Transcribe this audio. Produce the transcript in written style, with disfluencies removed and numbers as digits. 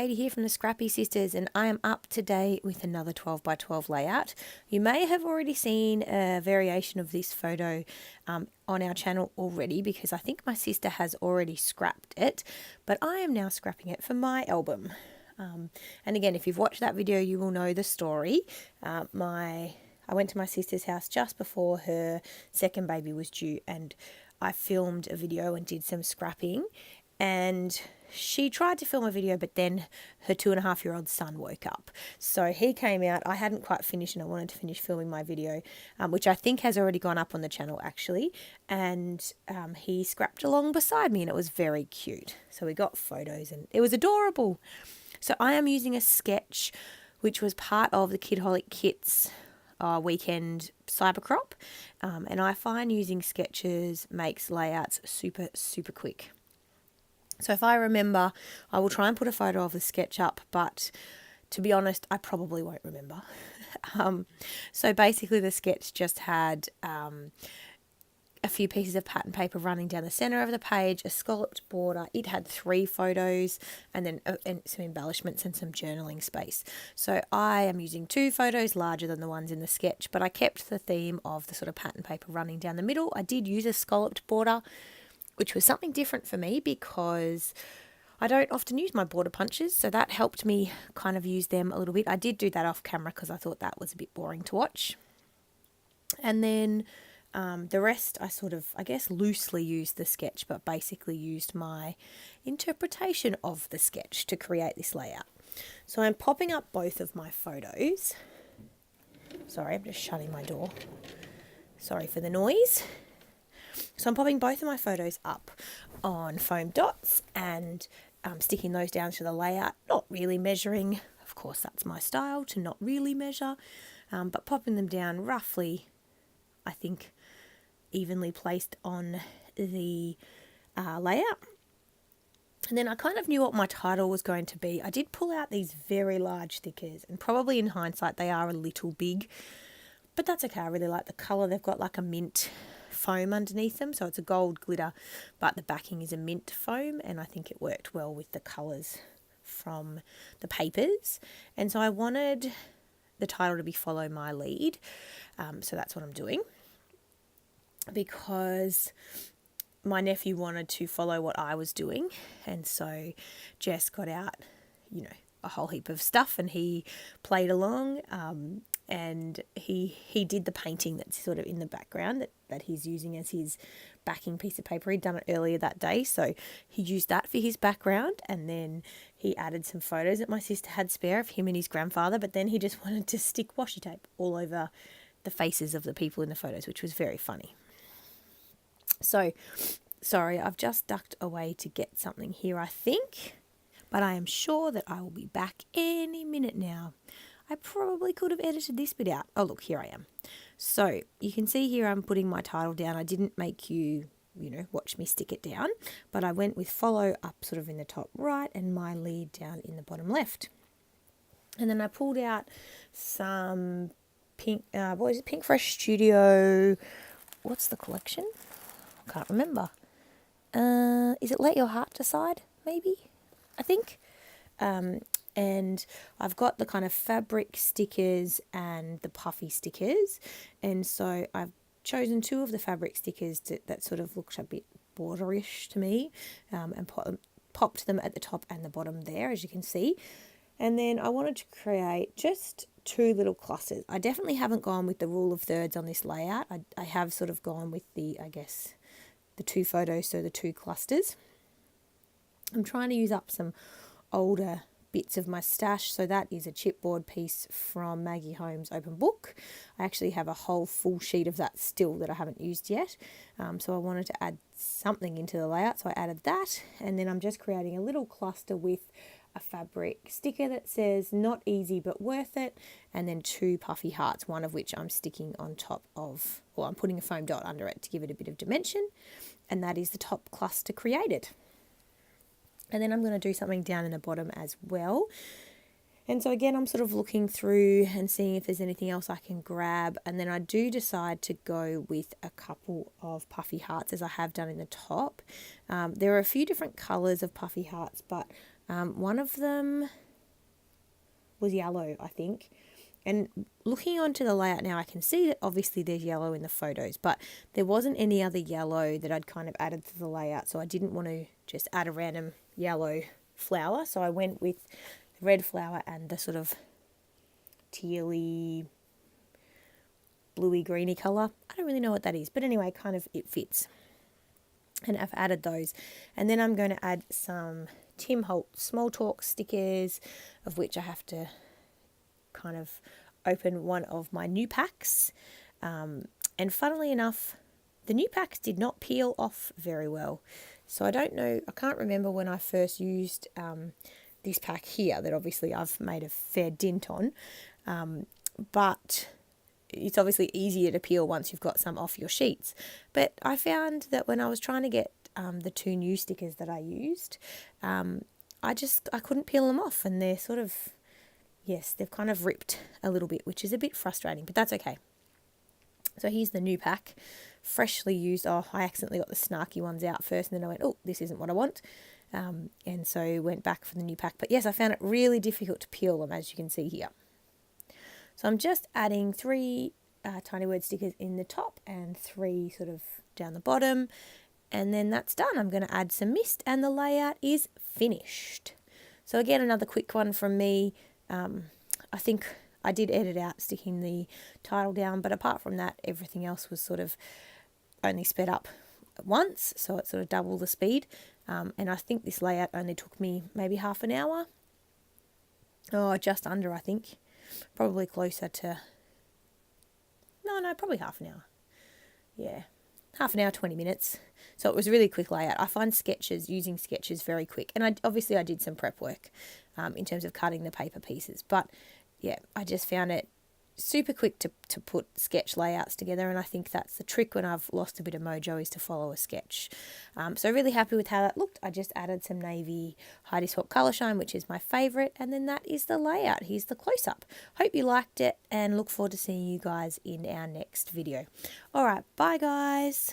Katie here from the Scrappy Sisters, and I am up today with another 12 by 12 layout. You may have already seen a variation of this photo on our channel already, because I think my sister has already scrapped it, but I am now scrapping it for my album. And again, if you've watched that video, you will know the story. I went to my sister's house just before her second baby was due, and I filmed a video and did some scrapping. And she tried to film a video, but then her 2.5-year-old son woke up. So he came out. I hadn't quite finished, and I wanted to finish filming my video, which I think has already gone up on the channel actually. And he scrapped along beside me, and it was very cute. So we got photos, and it was adorable. So I am using a sketch, which was part of the Kidholic Kits weekend cybercrop. And I find using sketches makes layouts super, super quick. So if I remember, I will try and put a photo of the sketch up, but to be honest, I probably won't remember. So basically the sketch just had a few pieces of pattern paper running down the center of the page, a scalloped border. It had 3 photos and then some embellishments and some journaling space. So I am using 2 photos larger than the ones in the sketch, but I kept the theme of the sort of pattern paper running down the middle. I did use a scalloped border, which was something different for me because I don't often use my border punches, so that helped me kind of use them a little bit. I did do that off camera because I thought that was a bit boring to watch. And then the rest I sort of, I guess, loosely used the sketch, but basically used my interpretation of the sketch to create this layout. So I'm popping up both of my photos. Sorry, I'm just shutting my door. Sorry for the noise. So I'm popping both of my photos up on foam dots and sticking those down to the layout, not really measuring. Of course, that's my style, to not really measure, but popping them down roughly, I think, evenly placed on the layout. And then I kind of knew what my title was going to be. I did pull out these very large stickers, and probably in hindsight they are a little big, but that's okay. I really like the colour. They've got like a mint foam underneath them, so it's a gold glitter, but the backing is a mint foam, and I think it worked well with the colours from the papers. And so I wanted the title to be Follow My Lead, so that's what I'm doing, because my nephew wanted to follow what I was doing, and so Jess got out, a whole heap of stuff, and he played along, and he did the painting that's sort of in the background that he's using as his backing piece of paper. He'd done it earlier that day, so he used that for his background, and then he added some photos that my sister had spare of him and his grandfather, but then he just wanted to stick washi tape all over the faces of the people in the photos, which was very funny. So, sorry, I've just ducked away to get something here, I think, but I am sure that I will be back any minute now. I probably could have edited this bit out. Oh, look, here I am. So you can see here I'm putting my title down. I didn't make you, watch me stick it down, but I went with follow up sort of in the top right and my lead down in the bottom left. And then I pulled out some pink, Pink Fresh Studio. What's the collection? I can't remember. Is it Let Your Heart Decide? Maybe, I think. And I've got the kind of fabric stickers and the puffy stickers, and so I've chosen 2 of the fabric stickers that sort of looked a bit borderish to me, and popped them at the top and the bottom there, as you can see. And then I wanted to create just 2 little clusters. I definitely haven't gone with the rule of thirds on this layout. I have sort of gone with the 2 photos, so the 2 clusters. I'm trying to use up some older bits of my stash, so that is a chipboard piece from Maggie Holmes' open book. I actually have a whole full sheet of that still that I haven't used yet, so I wanted to add something into the layout, so I added that. And then I'm just creating a little cluster with a fabric sticker that says not easy but worth it, and then 2 puffy hearts, one of which I'm sticking on top of, or I'm putting a foam dot under it to give it a bit of dimension, and that is the top cluster created. And then I'm going to do something down in the bottom as well. And so again, I'm sort of looking through and seeing if there's anything else I can grab. And then I do decide to go with a couple of puffy hearts, as I have done in the top. There are a few different colours of puffy hearts, but One of them was yellow, I think. And looking onto the layout now, I can see that obviously there's yellow in the photos, but there wasn't any other yellow that I'd kind of added to the layout, so I didn't want to just add a random yellow flower. So I went with the red flower and the sort of tealy, bluey, greeny colour. I don't really know what that is, but anyway, kind of it fits. And I've added those. And then I'm going to add some Tim Holt Small Talk stickers, of which I have to kind of open one of my new packs. And funnily enough, the new packs did not peel off very well. So I don't know, I can't remember when I first used this pack here that obviously I've made a fair dint on. But it's obviously easier to peel once you've got some off your sheets. But I found that when I was trying to get the two new stickers that I used, I couldn't peel them off, and they're sort of, yes, they've kind of ripped a little bit, which is a bit frustrating, but that's okay. So here's the new pack, freshly used. Oh, I accidentally got the snarky ones out first, and then I went, oh, this isn't what I want. And so went back for the new pack. But yes, I found it really difficult to peel them, as you can see here. So I'm just adding 3 tiny word stickers in the top and 3 sort of down the bottom. And then that's done. I'm going to add some mist and the layout is finished. So again, another quick one from me. I think I did edit out sticking the title down, but apart from that, everything else was sort of only sped up once, so it sort of doubled the speed. And I think this layout only took me maybe half an hour. Oh, just under, I think. Probably closer to... No, probably half an hour. Yeah, half an hour, 20 minutes. So it was a really quick layout. I find using sketches very quick. And I did some prep work in terms of cutting the paper pieces. But yeah, I just found it super quick to put sketch layouts together, and I think that's the trick when I've lost a bit of mojo, is to follow a sketch. So really happy with how that looked. I just added some navy Heidi Swap Colour Shine, which is my favourite, and then that is the layout. Here's the close-up. Hope you liked it, and look forward to seeing you guys in our next video. Alright, bye guys.